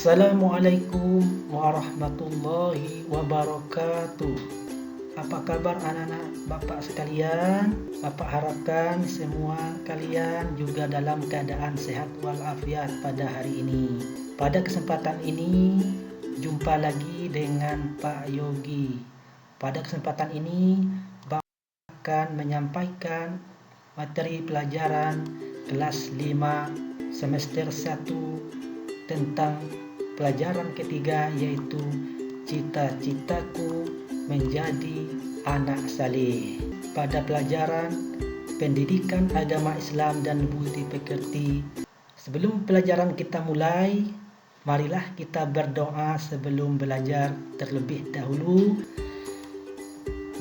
Assalamualaikum warahmatullahi wabarakatuh. Apa kabar anak-anak Bapak sekalian? Bapak harapkan semua kalian juga dalam keadaan sehat walafiat pada hari ini. Pada kesempatan ini, jumpa lagi dengan Pak Yogi. Pada kesempatan ini, Bapak akan menyampaikan materi pelajaran kelas 5 semester 1 tentang pelajaran ketiga, yaitu cita-citaku menjadi anak saleh. Pada pelajaran pendidikan agama Islam dan budi pekerti, sebelum pelajaran kita mulai, marilah kita berdoa sebelum belajar terlebih dahulu.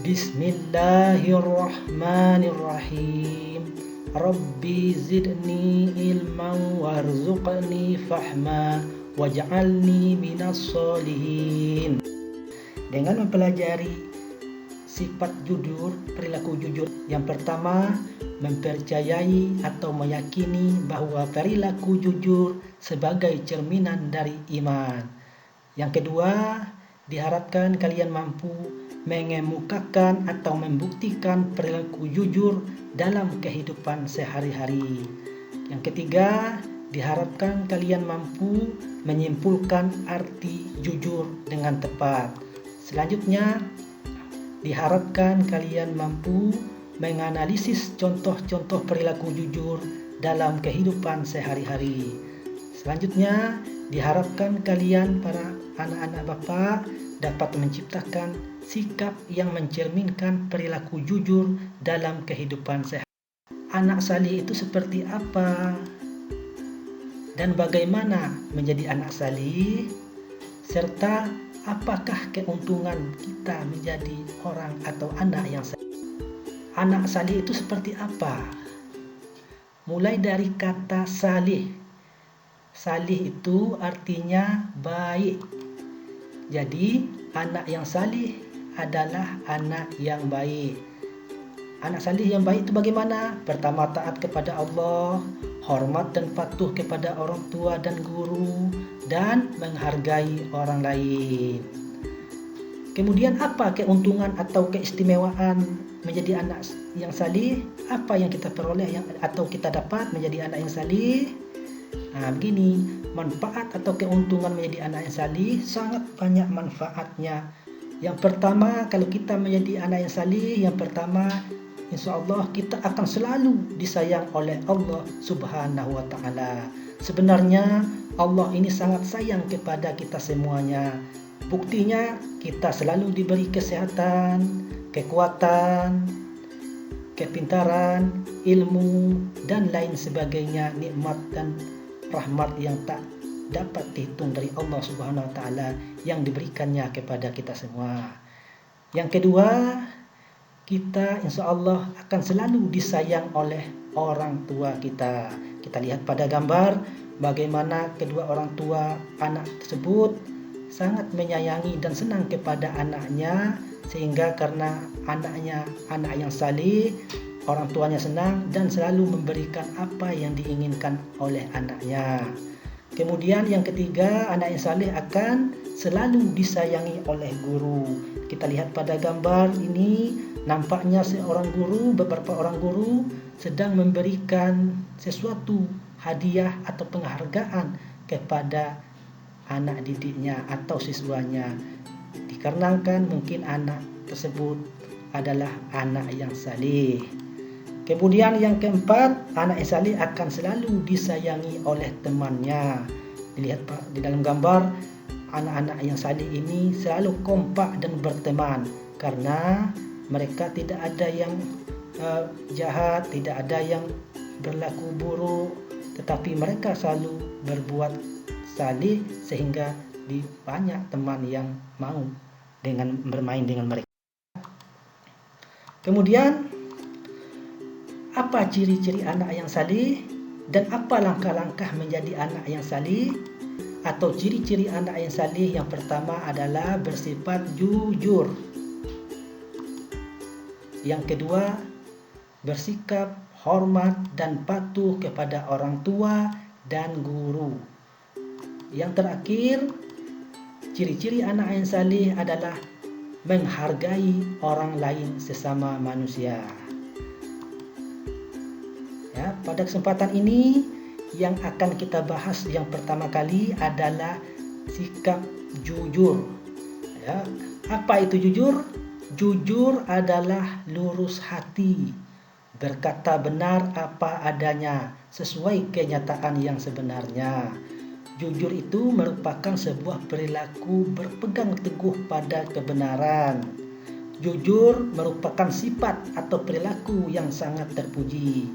Bismillahirrahmanirrahim. Rabbi zidni ilman warzuqni fahma waj'alni minas sholihin. Dengan mempelajari sifat jujur, perilaku jujur, yang pertama mempercayai atau meyakini bahwa perilaku jujur sebagai cerminan dari iman. Yang kedua, diharapkan kalian mampu mengemukakan atau membuktikan perilaku jujur dalam kehidupan sehari-hari. Yang ketiga, diharapkan kalian mampu menyimpulkan arti jujur dengan tepat. Selanjutnya, diharapkan kalian mampu menganalisis contoh-contoh perilaku jujur dalam kehidupan sehari-hari. Selanjutnya, diharapkan kalian para anak-anak Bapak dapat menciptakan sikap yang mencerminkan perilaku jujur dalam kehidupan sehari. Anak saleh itu seperti apa? Dan bagaimana menjadi anak saleh? Serta apakah keuntungan kita menjadi orang atau anak yang saleh? Anak saleh itu seperti apa? Mulai dari kata saleh. Saleh itu artinya baik. Jadi, anak yang saleh adalah anak yang baik. Anak saleh yang baik itu bagaimana? Pertama, taat kepada Allah, hormat dan patuh kepada orang tua dan guru, dan menghargai orang lain. Kemudian apa keuntungan atau keistimewaan menjadi anak yang saleh? Apa yang kita peroleh atau kita dapat menjadi anak yang saleh? Begini, manfaat atau keuntungan menjadi anak yang saleh sangat banyak manfaatnya. Yang pertama, kalau kita menjadi anak yang saleh, yang pertama, insya Allah kita akan selalu disayang oleh Allah Subhanahu wa Ta'ala. Sebenarnya Allah ini sangat sayang kepada kita semuanya. Buktinya kita selalu diberi kesehatan, kekuatan, kepintaran, ilmu, dan lain sebagainya, nikmat dan rahmat yang tak dapat dihitung dari Allah Subhanahu wa Ta'ala yang diberikannya kepada kita semua. Yang kedua, kita insya Allah akan selalu disayang oleh orang tua kita. Kita lihat pada gambar bagaimana kedua orang tua anak tersebut sangat menyayangi dan senang kepada anaknya, sehingga karena anaknya anak yang saleh, orang tuanya senang dan selalu memberikan apa yang diinginkan oleh anaknya. Kemudian yang ketiga, anak yang saleh akan selalu disayangi oleh guru. Kita lihat pada gambar ini, nampaknya beberapa orang guru sedang memberikan sesuatu hadiah atau penghargaan kepada anak didiknya atau siswanya. Dikarenakan mungkin anak tersebut adalah anak yang saleh. Kemudian yang keempat, anak yang saleh akan selalu disayangi oleh temannya. Dilihat di dalam gambar, anak-anak yang saleh ini selalu kompak dan berteman karena mereka tidak ada yang jahat, tidak ada yang berlaku buruk, tetapi mereka selalu berbuat saleh sehingga banyak teman yang mau dengan bermain dengan mereka. Kemudian, apa ciri-ciri anak yang saleh dan apa langkah-langkah menjadi anak yang saleh? Atau ciri-ciri anak yang saleh yang pertama adalah bersifat jujur. Yang kedua, bersikap hormat dan patuh kepada orang tua dan guru. Yang terakhir, ciri-ciri anak yang saleh adalah menghargai orang lain sesama manusia. Ya, pada kesempatan ini yang akan kita bahas yang pertama kali adalah sikap jujur. Ya, apa itu jujur? Jujur adalah lurus hati, berkata benar apa adanya, sesuai kenyataan yang sebenarnya. Jujur itu merupakan sebuah perilaku berpegang teguh pada kebenaran. Jujur merupakan sifat atau perilaku yang sangat terpuji.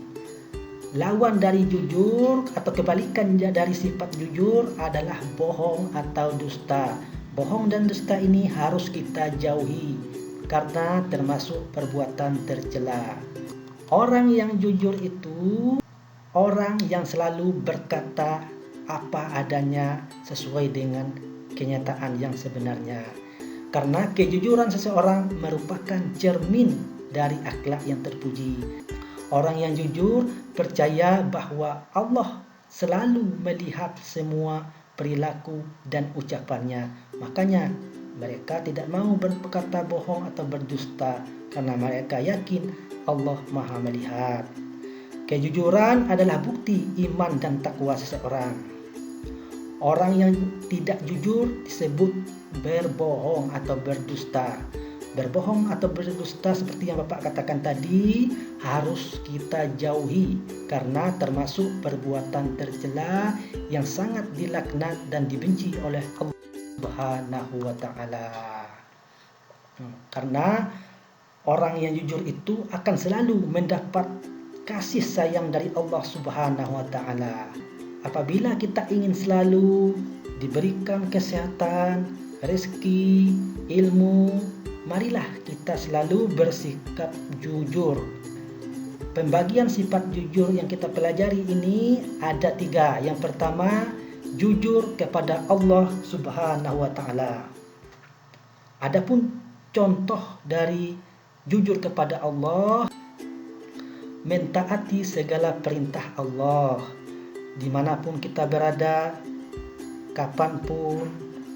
Lawan dari jujur atau kebalikan dari sifat jujur adalah bohong atau dusta. Bohong dan dusta ini harus kita jauhi karena termasuk perbuatan tercela. Orang yang jujur itu orang yang selalu berkata apa adanya sesuai dengan kenyataan yang sebenarnya. Karena kejujuran seseorang merupakan cermin dari akhlak yang terpuji. Orang yang jujur percaya bahwa Allah selalu melihat semua perilaku dan ucapannya. Makanya mereka tidak mau berkata bohong atau berdusta karena mereka yakin Allah Maha melihat. Kejujuran adalah bukti iman dan takwa seseorang. Orang yang tidak jujur disebut berbohong atau berdusta. Berbohong atau berdusta seperti yang Bapak katakan tadi harus kita jauhi karena termasuk perbuatan tercela yang sangat dilaknat dan dibenci oleh Allah Subhanahu wa ta'ala. Karena orang yang jujur itu akan selalu mendapat kasih sayang dari Allah Subhanahu wa ta'ala. Apabila kita ingin selalu diberikan kesehatan, rezeki, ilmu, marilah kita selalu bersikap jujur. Pembagian sifat jujur yang kita pelajari ini ada 3. Yang pertama, jujur kepada Allah Subhanahu wa ta'ala. Adapun contoh dari jujur kepada Allah, mentaati segala perintah Allah. Dimanapun kita berada, kapanpun,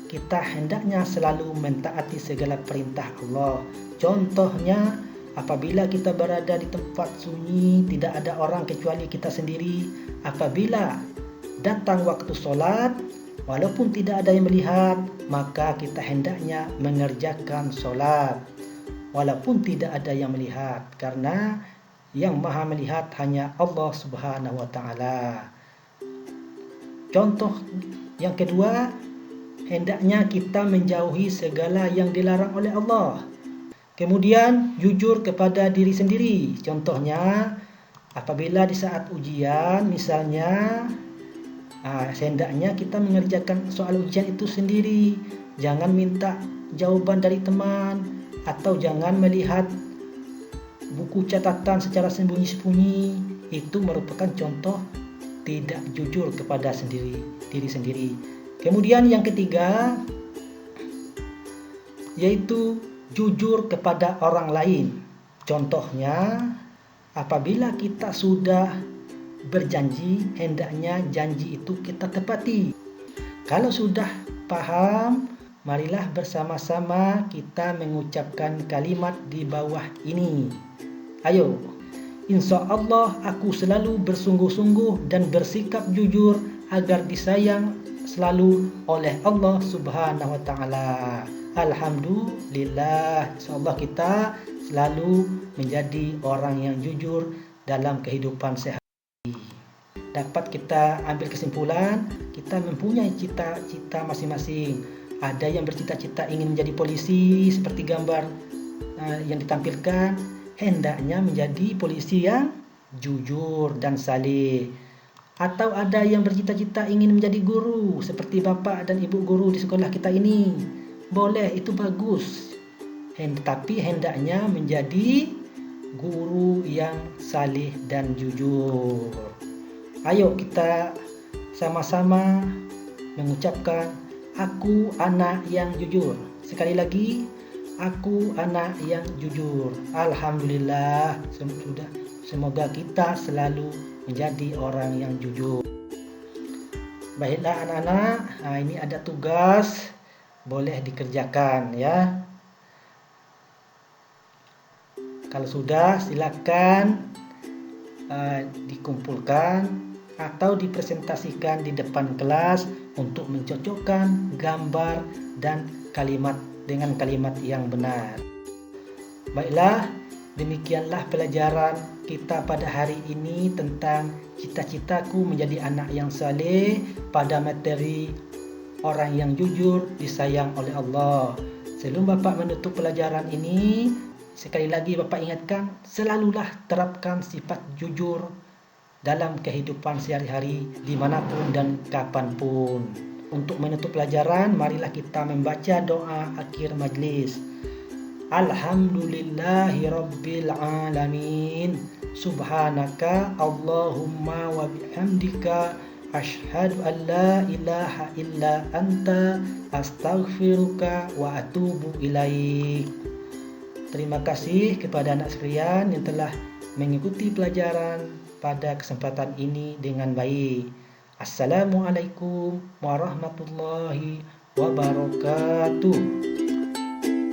kita hendaknya selalu mentaati segala perintah Allah. Contohnya, apabila kita berada di tempat sunyi, tidak ada orang kecuali kita sendiri. Apabila datang waktu sholat, walaupun tidak ada yang melihat, maka kita hendaknya mengerjakan sholat walaupun tidak ada yang melihat, karena yang maha melihat hanya Allah Subhanahu wa ta'ala. Contoh yang kedua, hendaknya kita menjauhi segala yang dilarang oleh Allah. Kemudian jujur kepada diri sendiri. Contohnya, apabila di saat ujian misalnya, hendaknya kita mengerjakan soal ujian itu sendiri. Jangan minta jawaban dari teman, atau jangan melihat buku catatan secara sembunyi-sembunyi. Itu merupakan contoh tidak jujur kepada diri sendiri. Kemudian yang ketiga, yaitu jujur kepada orang lain. Contohnya, apabila kita sudah berjanji, hendaknya janji itu kita tepati. Kalau sudah paham, marilah bersama-sama kita mengucapkan kalimat di bawah ini. Ayo, insya Allah aku selalu bersungguh-sungguh dan bersikap jujur agar disayang selalu oleh Allah Subhanahu wa ta'ala. Alhamdulillah, insya Allah kita selalu menjadi orang yang jujur dalam kehidupan sehari-hari. Dapat kita ambil kesimpulan, kita mempunyai cita-cita masing-masing. Ada yang bercita-cita ingin menjadi polisi seperti gambar yang ditampilkan, hendaknya menjadi polisi yang jujur dan saleh. Atau ada yang bercita-cita ingin menjadi guru seperti bapak dan ibu guru di sekolah kita ini. Boleh, itu bagus. Tapi hendaknya menjadi guru yang saleh dan jujur. Ayo kita sama-sama mengucapkan, aku anak yang jujur. Sekali lagi, aku anak yang jujur. Alhamdulillah, semoga kita selalu menjadi orang yang jujur. Baiklah anak-anak, ini ada tugas, boleh dikerjakan ya. Kalau sudah silakan dikumpulkan atau dipresentasikan di depan kelas untuk mencocokkan gambar dan kalimat dengan kalimat yang benar. Baiklah, demikianlah pelajaran kita pada hari ini tentang cita-citaku menjadi anak yang saleh pada materi orang yang jujur disayang oleh Allah. Sebelum Bapak menutup pelajaran ini, sekali lagi Bapak ingatkan, selalulah terapkan sifat jujur dalam kehidupan sehari-hari dimanapun dan kapanpun. Untuk menutup pelajaran, marilah kita membaca doa akhir majlis. Alhamdulillahi Rabbil Alamin. Subhanaka Allahumma wa bihamdika asyhadu an la ilaha illa anta astaghfiruka wa atubu ilaik. Terima kasih kepada anak sekalian yang telah mengikuti pelajaran pada kesempatan ini dengan baik. Assalamualaikum warahmatullahi wabarakatuh.